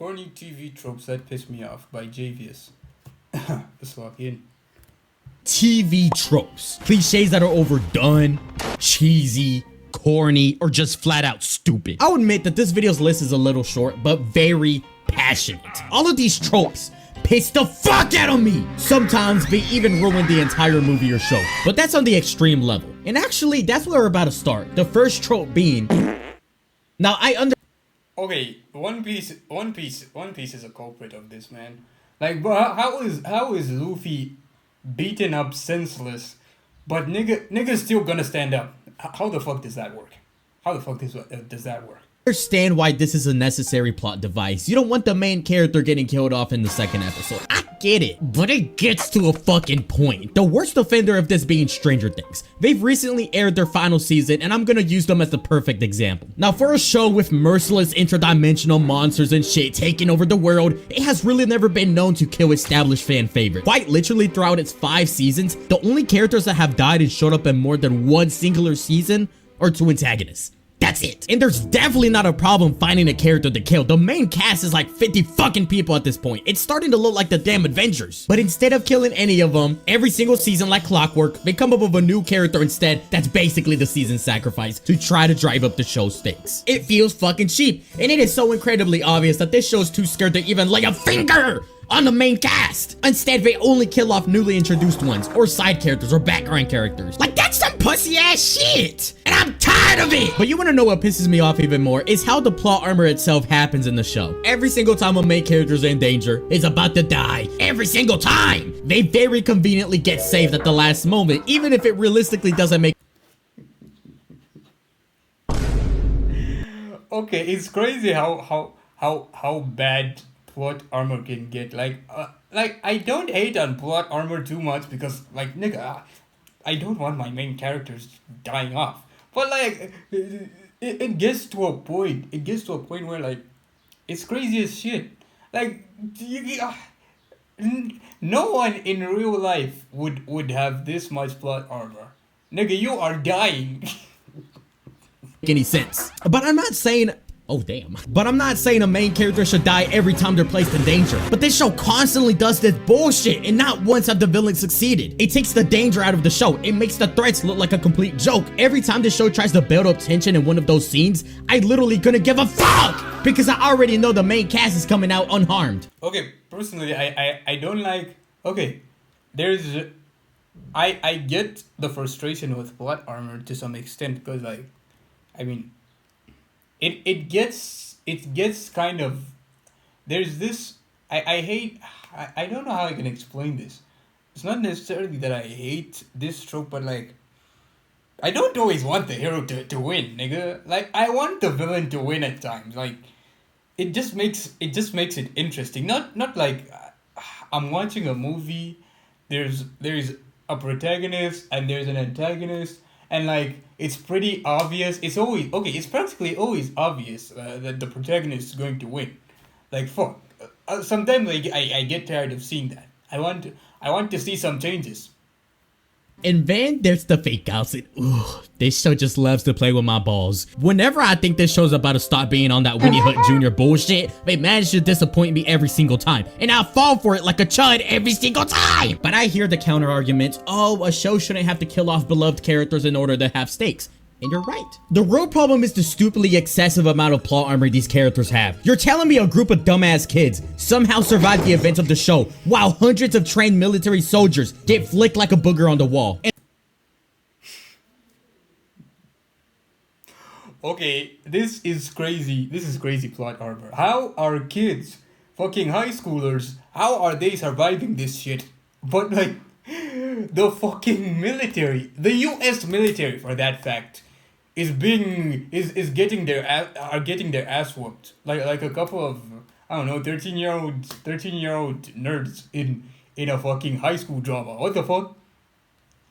Corny TV tropes that piss me off by JVS. Let's lock in. TV tropes. Cliches that are overdone, cheesy, corny, or just flat out stupid. I'll admit that this video's list is a little short, but very passionate. All of these tropes piss the fuck out of me. Sometimes they even ruin the entire movie or show, but that's on the extreme level. And actually, that's where we're about to start. The first trope being... Now, Okay, One Piece is a culprit of this, man. Like, bro, how is Luffy beaten up senseless, but nigga's still gonna stand up? How the fuck does that work? How the fuck does that work? Understand why this is a necessary plot device. You don't want the main character getting killed off in the second episode. I get it, but it gets to a fucking point. The worst offender of this being Stranger Things. They've recently aired their final season, and I'm gonna use them as the perfect example. Now, for a show with merciless interdimensional monsters and shit taking over the world, it has really never been known to kill established fan favorites. Quite literally, throughout its 5 seasons, the only characters that have died and showed up in more than one singular season are 2 antagonists. That's it. And there's definitely not a problem finding a character to kill. The main cast is like 50 fucking people at this point. It's starting to look like the damn Avengers. But instead of killing any of them, every single season like clockwork, they come up with a new character instead that's basically the season sacrifice to try to drive up the show's stakes. It feels fucking cheap, and it is so incredibly obvious that this show's too scared to even lay a finger on the main cast. Instead, they only kill off newly introduced ones, or side characters, or background characters. Like, that's some pussy ass shit, and I'm tired of it. But you wanna know what pisses me off even more is how the plot armor itself happens in the show. Every single time a main character's in danger, is about to die, every single time, they very conveniently get saved at the last moment, even if it realistically doesn't make. Okay, it's crazy how bad plot armor can get. Like I don't hate on plot armor too much because, like, nigga, I don't want my main characters dying off. But like, it gets to a point. It gets to a point where, like, it's crazy as shit. Like, no one in real life would have this much plot armor. Nigga, you are dying. Any sense. But I'm not saying... Oh, damn. But I'm not saying a main character should die every time they're placed in danger. But this show constantly does this bullshit, and not once have the villains succeeded. It takes the danger out of the show. It makes the threats look like a complete joke. Every time the show tries to build up tension in one of those scenes, I literally couldn't give a fuck! Because I already know the main cast is coming out unharmed. Okay, personally, I don't like... Okay, there's... I get the frustration with plot armor to some extent, because, like, I mean... It gets kind of, there's this, I hate, I don't know how I can explain this. It's not necessarily that I hate this trope, but, like, I don't always want the hero to win, nigga. Like, I want the villain to win at times. Like, it just makes it interesting. Not like I'm watching a movie, there's a protagonist and there's an antagonist, and, like, it's pretty obvious. It's always, okay, it's practically always obvious that the protagonist is going to win. Like, fuck. Sometimes I get tired of seeing that. I want to see some changes. And then there's the fake outs. Ooh, this show just loves to play with my balls. Whenever I think this show's about to stop being on that Winnie Hood Jr. bullshit, they manage to disappoint me every single time. And I fall for it like a chud every single time. But I hear the counter argument, oh, a show shouldn't have to kill off beloved characters in order to have stakes. And you're right. The real problem is the stupidly excessive amount of plot armor these characters have. You're telling me a group of dumbass kids somehow survive the events of the show while hundreds of trained military soldiers get flicked like a booger on the wall. Okay, this is crazy. This is crazy plot armor. How are kids, fucking high schoolers, how are they surviving this shit? But, like, the fucking military, the US military for that fact, is getting their ass whooped. Like a couple of, I don't know, 13-year-old nerds in a fucking high school drama. What the fuck?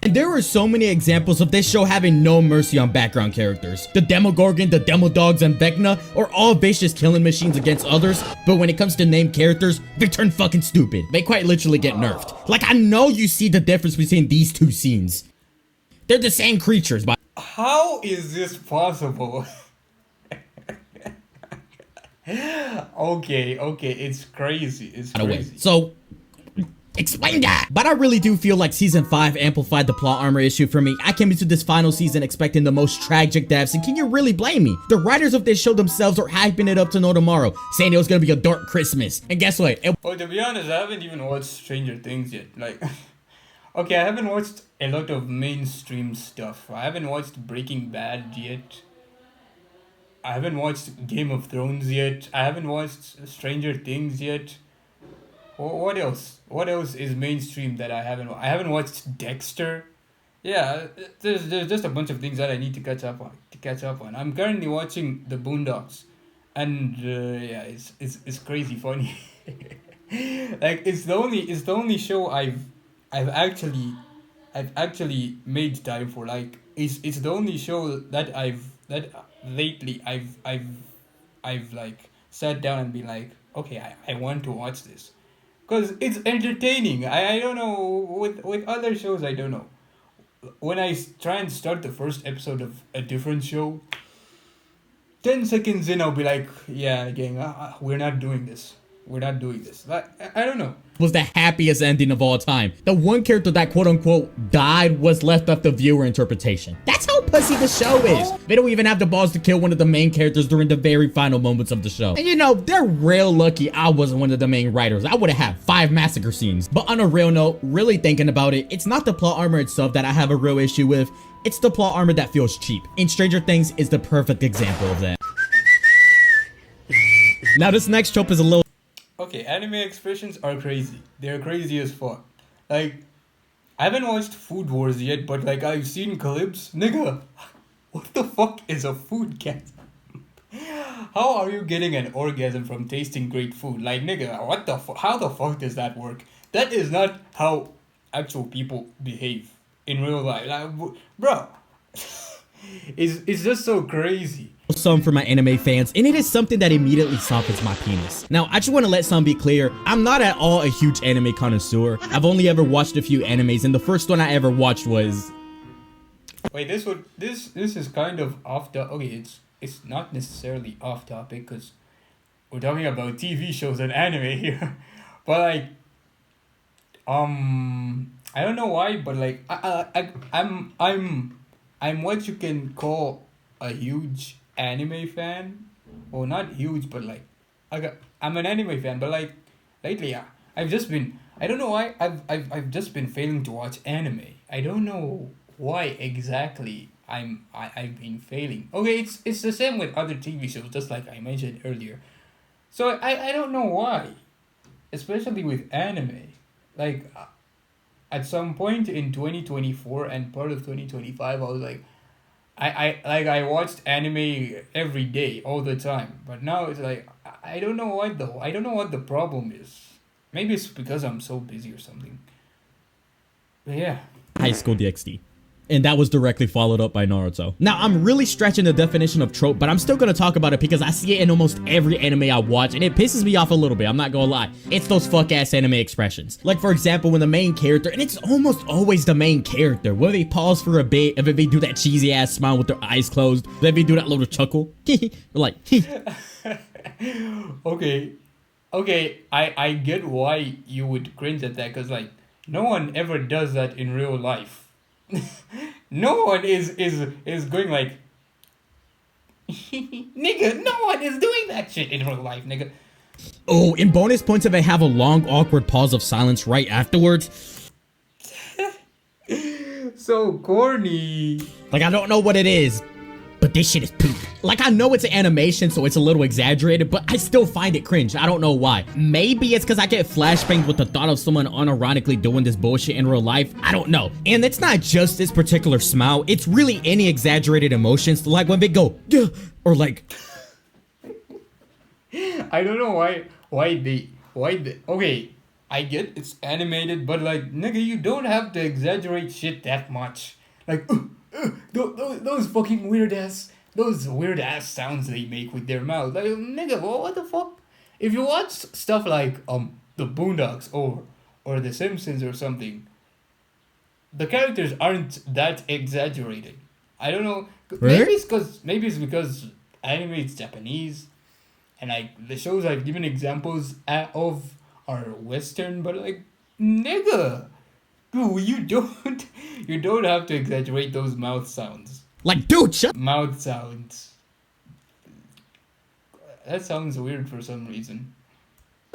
And there are so many examples of this show having no mercy on background characters. The Demogorgon, the Demodogs, and Vecna are all vicious killing machines against others, but when it comes to named characters, they turn fucking stupid. They quite literally get nerfed. Like, I know you see the difference between these two scenes. They're the same creatures, but how is this possible? Okay, it's crazy. It's Away. crazy. So explain that. But I really do feel like season 5 amplified the plot armor issue for me. I came into this final season expecting the most tragic deaths, and can you really blame me? The writers of this show themselves are hyping it up to no tomorrow, saying it was gonna be a dark Christmas. And guess what? Oh, to be honest, I haven't even watched Stranger Things yet. Like, okay, I haven't watched a lot of mainstream stuff. I haven't watched Breaking Bad yet. I haven't watched Game of Thrones yet. I haven't watched Stranger Things yet. What else? What else is mainstream that I haven't? I haven't watched Dexter. Yeah, there's just a bunch of things that I need to catch up on. I'm currently watching The Boondocks, and yeah, it's crazy funny. Like it's the only show I've actually I've actually made time for. Like it's the only show that lately I've like sat down and been like, okay, I want to watch this because it's entertaining. I don't know, with other shows, I don't know. When try and start the first episode of a different show, 10 seconds in I'll be like, yeah, gang, we're not doing this. We're not doing this. Like, I don't know. Was the happiest ending of all time. The one character that quote unquote died was left up to viewer interpretation. That's how pussy the show is. They don't even have the balls to kill one of the main characters during the very final moments of the show. And you know, they're real lucky I wasn't one of the main writers. I would have had 5 massacre scenes. But on a real note, really thinking about it, it's not the plot armor itself that I have a real issue with. It's the plot armor that feels cheap. And Stranger Things is the perfect example of that. Now this next trope is a little... Okay, anime expressions are crazy. They're crazy as fuck. Like, I haven't watched Food Wars yet, but like I've seen clips. Nigga, what the fuck is a food cat? How are you getting an orgasm from tasting great food? Like, nigga, what the fuck? How the fuck does that work? That is not how actual people behave in real life. Like, bro, it's just so crazy. Some for my anime fans, and it is something that immediately softens my penis. Now, I just want to let some be clear, I'm not at all a huge anime connoisseur. I've only ever watched a few animes, and the first one I ever watched was... Wait, this is kind of off the... Okay, it's not necessarily off topic, because we're talking about TV shows and anime here. But like, I don't know why, but like, I'm what you can call a huge anime fan. Well, not huge, but like, I'm an anime fan. But like, lately, I've just been, I don't know why, I've just been failing to watch anime. I don't know why exactly I've been failing. Okay, it's the same with other TV shows, just like I mentioned earlier. So I don't know why, especially with anime. Like, at some point in 2024 and part of 2025, I was like, I watched anime every day, all the time. But now it's like, I don't know why though. I don't know what the problem is. Maybe it's because I'm so busy or something. But yeah. High School DxD. And that was directly followed up by Naruto. Now, I'm really stretching the definition of trope, but I'm still gonna talk about it because I see it in almost every anime I watch, and it pisses me off a little bit, I'm not gonna lie. It's those fuck-ass anime expressions. Like, for example, when the main character, and it's almost always the main character, where they pause for a bit, and then they do that cheesy-ass smile with their eyes closed, then they do that little chuckle. Like, Okay, I get why you would cringe at that, because, like, no one ever does that in real life. No one is going like, nigga, no one is doing that shit in real life, nigga. Oh, in bonus points if they have a long, awkward pause of silence right afterwards. So corny. Like, I don't know what it is, but this shit is poop. Like, I know it's an animation, so it's a little exaggerated, but I still find it cringe. I don't know why. Maybe it's because I get flashbangs with the thought of someone unironically doing this bullshit in real life. I don't know. And it's not just this particular smile. It's really any exaggerated emotions, like when they go, duh, or like... I don't know why they, okay, I get it's animated, but like, nigga, you don't have to exaggerate shit that much. Like, those fucking weird ass sounds they make with their mouth. Like, nigga, what the fuck? If you watch stuff like the Boondocks or the Simpsons or something, the characters aren't that exaggerated. I don't know. Maybe it's because anime is Japanese. and like the shows I've given examples of are Western, but like nigga, dude, you don't have to exaggerate those mouth sounds. Like, dude, shut Mouth sounds. That sounds weird for some reason.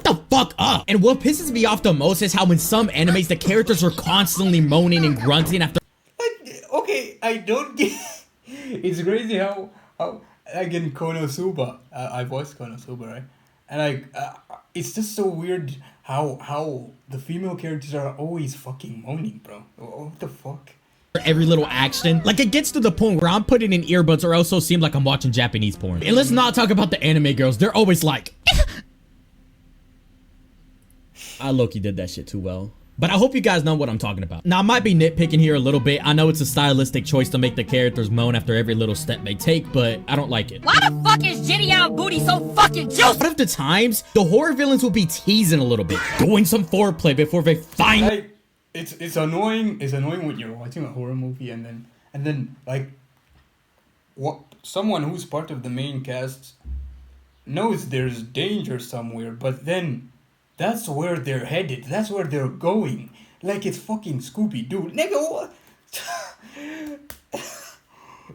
the fuck up. And what pisses me off the most is how in some animes the characters are constantly moaning and grunting after. Like, okay, I don't get. It's crazy how like in Konosuba, I've watched Konosuba, right? And like, it's just so weird how the female characters are always fucking moaning, bro. What the fuck? Every little action. Like, it gets to the point where I'm putting in earbuds or else it'll seem like I'm watching Japanese porn. And let's not talk about the anime girls. They're always like I low-key did that shit too well. But I hope you guys know what I'm talking about. Now, I might be nitpicking here a little bit. I know it's a stylistic choice to make the characters moan after every little step they take, but I don't like it. Why the fuck is Jiryang booty so fucking juicy? A lot of the times, the horror villains will be teasing a little bit, doing some foreplay before they find. Like, it's annoying. It's annoying when you're watching a horror movie and then like, what someone who's part of the main cast knows there's danger somewhere, but then that's where they're headed. That's where they're going. Like it's fucking Scooby-Doo. Nigga, what?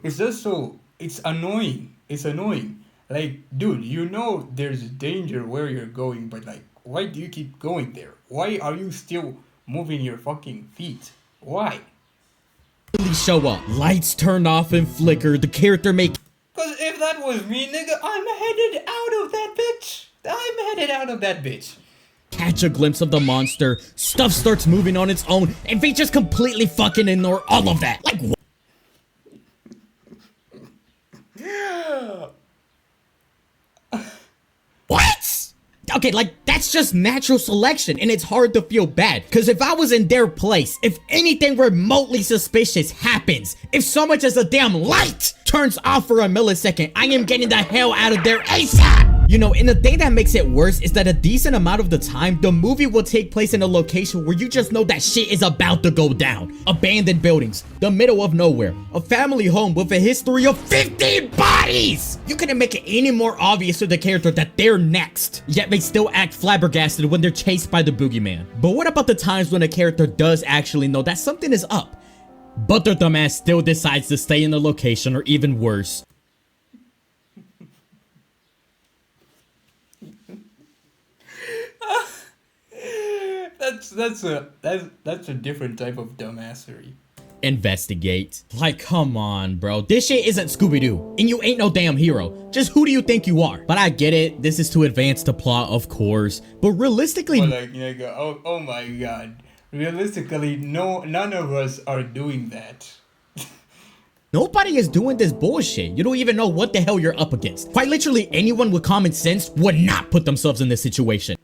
It's just so... It's annoying. It's annoying. Like, dude, you know there's danger where you're going, but like, why do you keep going there? Why are you still moving your fucking feet? Why? Show up. Lights turn off and flicker. The character make... Because if that was me, nigga, I'm headed out of that bitch. I'm headed out of that bitch. Catch a glimpse of the monster, stuff starts moving on its own, and they just completely fucking ignore all of that. Like, what? Okay, like, that's just natural selection, and it's hard to feel bad. Because if I was in their place, if anything remotely suspicious happens, if so much as a damn light turns off for a millisecond, I am getting the hell out of there ASAP! You know, and the thing that makes it worse is that a decent amount of the time, the movie will take place in a location where you just know that shit is about to go down. Abandoned buildings, the middle of nowhere, a family home with a history of 15 bodies! You couldn't make it any more obvious to the character that they're next, yet they still act flabbergasted when they're chased by the boogeyman. But what about the times when a character does actually know that something is up, but their dumbass still decides to stay in the location, or even worse, That's a different type of dumbassery. investigate? Like, come on, bro. This shit isn't Scooby-Doo, and you ain't no damn hero. Just who do you think you are? But I get it. This is to advance the plot, of course. But realistically... But like, nigga, oh my god. Realistically, none of us are doing that. Nobody is doing this bullshit. You don't even know what the hell you're up against. Quite literally, anyone with common sense would not put themselves in this situation.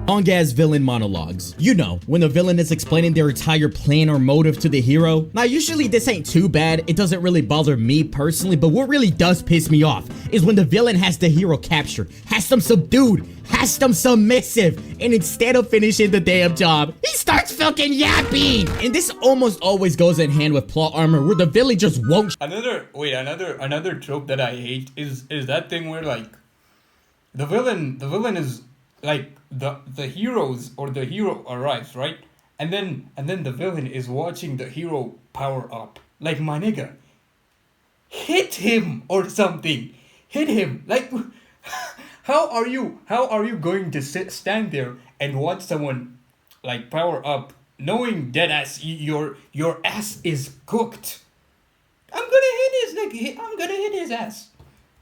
Long-ass villain monologues. You know, when the villain is explaining their entire plan or motive to the hero. Now, usually this ain't too bad. It doesn't really bother me personally, but what really does piss me off is when the villain has the hero captured, has them subdued, has them submissive, and instead of finishing the damn job, he starts fucking yapping. And this almost always goes in hand with plot armor where the villain just won't. Another trope that I hate is that thing where like the villain is like the heroes or the hero arrives, right? And then the villain is watching the hero power up. Like, my nigga, hit him or something. Hit him. Like, how are you going to stand there and watch someone like power up knowing dead ass your ass is cooked? I'm gonna hit his ass.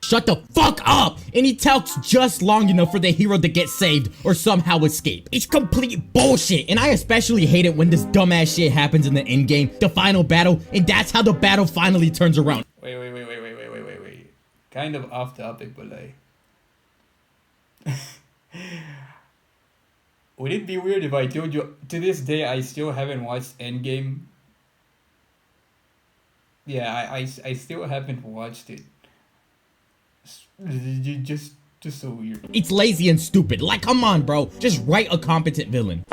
Shut the fuck up! And he talks just long enough for the hero to get saved or somehow escape. It's complete bullshit, and I especially hate it when this dumbass shit happens in the endgame, the final battle, and that's how the battle finally turns around. Wait. Kind of off topic, but like... Would it be weird if I told you, to this day, I still haven't watched Endgame? Yeah, I still haven't watched it. Just so weird. It's lazy and stupid. Like, come on, bro. Just write a competent villain.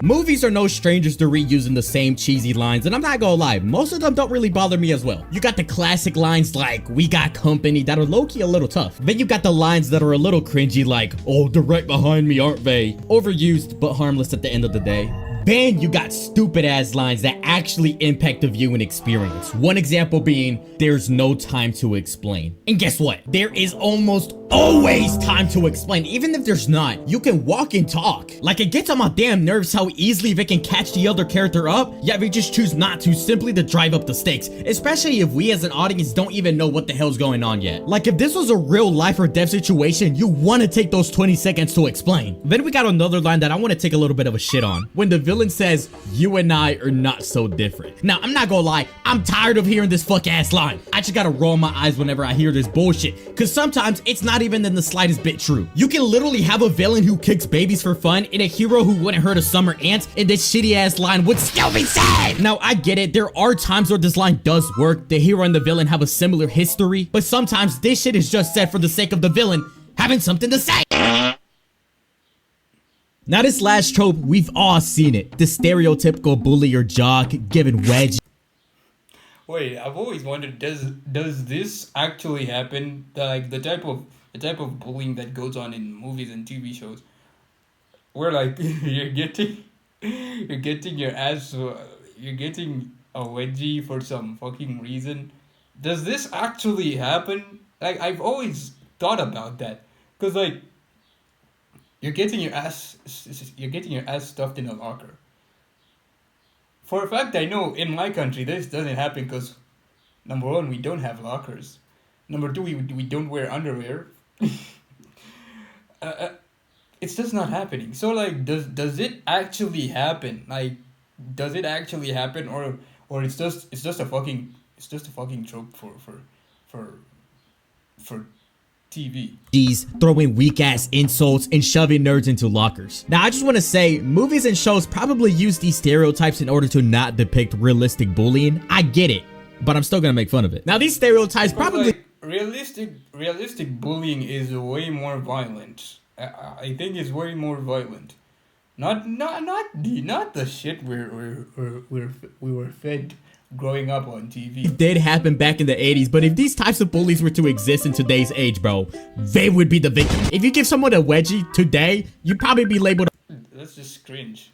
Movies are no strangers to reusing the same cheesy lines, and I'm not gonna lie, most of them don't really bother me as well. You got the classic lines like, "We got company," that are low-key a little tough. Then you got the lines that are a little cringy like, "Oh, they're right behind me, aren't they?" Overused, but harmless at the end of the day. Then you got stupid ass lines that actually impact the viewing experience. One example being, "There's no time to explain." And guess what? There is almost always time to explain. Even if there's not, you can walk and talk. Like, it gets on my damn nerves how easily they can catch the other character up, yet they just choose not to, simply to drive up the stakes. Especially if we as an audience don't even know what the hell's going on yet. Like, if this was a real life or death situation, you want to take those 20 seconds to explain. Then we got another line that I want to take a little bit of a shit on. When the villain says, "You and I are not so different." Now, I'm not gonna lie, I'm tired of hearing this fuck ass line. I just gotta roll my eyes whenever I hear this bullshit, cause sometimes it's not even in the slightest bit true. You can literally have a villain who kicks babies for fun and a hero who wouldn't hurt a summer ant, and this shitty ass line would still be said. Now, I get it, there are times where this line does work. The hero and the villain have a similar history, but sometimes this shit is just said for the sake of the villain having something to say. Now, this last trope, we've all seen it. The stereotypical bully or jock giving wedge. Wait, I've always wondered, does this actually happen? Like the type of bullying that goes on in movies and TV shows, where like you're getting your ass, you're getting a wedgie for some fucking reason. Does this actually happen? Like, I've always thought about that, cause like you're getting your ass stuffed in a locker. For a fact, I know in my country this doesn't happen because, number one, we don't have lockers. Number two, we don't wear underwear. It's just not happening. So like, does it actually happen? Like, does it actually happen, or it's just a fucking trope for TV. G's throwing weak ass insults and shoving nerds into lockers. Now, I just want to say, movies and shows probably use these stereotypes in order to not depict realistic bullying. I get it, but I'm still gonna make fun of it. Now, these stereotypes probably like, realistic bullying is way more violent. I think it's way more violent. Not the shit we were fed growing up on TV. did happen back in the 80s, but if these types of bullies were to exist in today's age, bro, they would be the victim. If you give someone a wedgie today, you'd probably be labeled That's just cringe.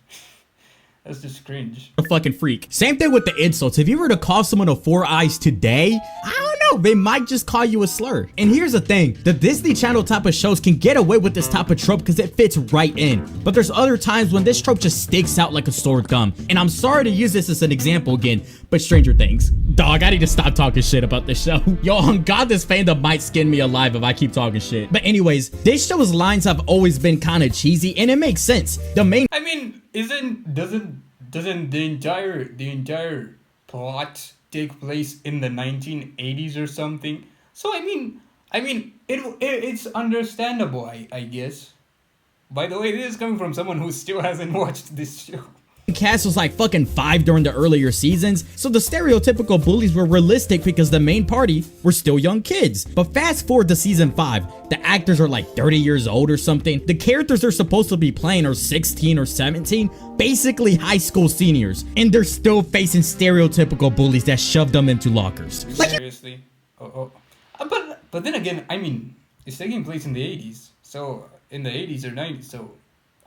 That's just cringe. a fucking freak. Same thing with the insults. If you were to call someone a 4 eyes today, I don't know, they might just call you a slur. And here's the thing, the Disney Channel type of shows can get away with this type of trope because it fits right in. But there's other times when this trope just sticks out like a sore thumb. And I'm sorry to use this as an example again, but Stranger Things. Dog, I need to stop talking shit about this show. Yo, on God, this fandom might skin me alive if I keep talking shit. But anyways, this show's lines have always been kind of cheesy, and it makes sense. The main I mean, doesn't the entire plot take place in the 1980s or something? So I mean it's understandable, I guess. By the way, this is coming from someone who still hasn't watched this show. cast was like fucking 5 during the earlier seasons, so the stereotypical bullies were realistic because the main party were still young kids. But fast forward to season 5, the actors are like 30 years old or something. The characters they're supposed to be playing are 16 or 17, basically high school seniors, and they're still facing stereotypical bullies that shove them into lockers. Like, Seriously? But then again, I mean, it's taking place in the 80s, so in the 80s or 90s, so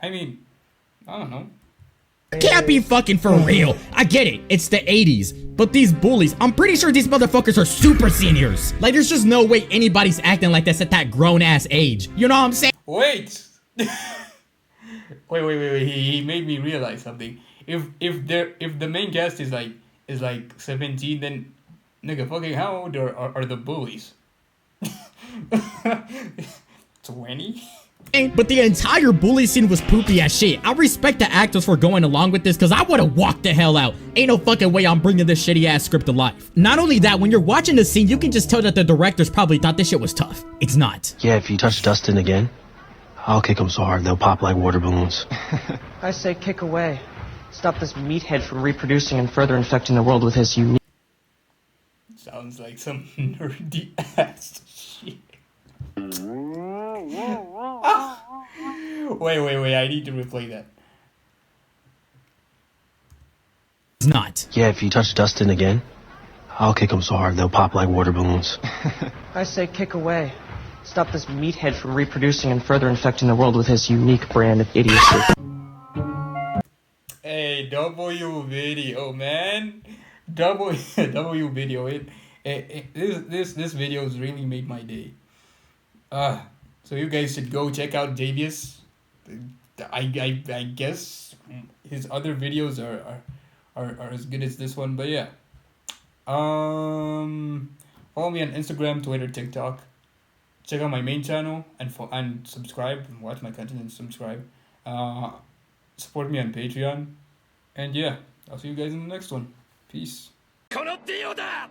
I mean, I don't know. Can't be fucking for real. I get it, it's the 80s, but these bullies, I'm pretty sure these motherfuckers are super seniors. Like, there's just no way anybody's acting like this at that grown-ass age. You know what I'm saying? Wait! wait. He made me realize something. If the main cast is like 17, then nigga, fucking how old are the bullies? 20? But the entire bully scene was poopy as shit. I respect the actors for going along with this because I would have walked the hell out. Ain't no fucking way I'm bringing this shitty ass script to life. Not only that, when you're watching the scene, you can just tell that the directors probably thought this shit was tough. It's not. Yeah, if you touch Dustin again, I'll kick them so hard they'll pop like water balloons. I say kick away. Stop this meathead from reproducing and further infecting the world with his unique... Sounds like some nerdy ass shit. Wait, I need to replay that. Yeah, if you touch Dustin again, I'll kick him so hard they'll pop like water balloons. I say kick away. Stop this meathead from reproducing and further infecting the world with his unique brand of idiocy. Hey, W video, man. W W video. This video has really made my day. So you guys should go check out Javius. I guess his other videos are as good as this one, but yeah. Follow me on Instagram, Twitter, TikTok. Check out my main channel and subscribe and watch my content and subscribe. Support me on Patreon. And yeah, I'll see you guys in the next one. Peace. このディオだ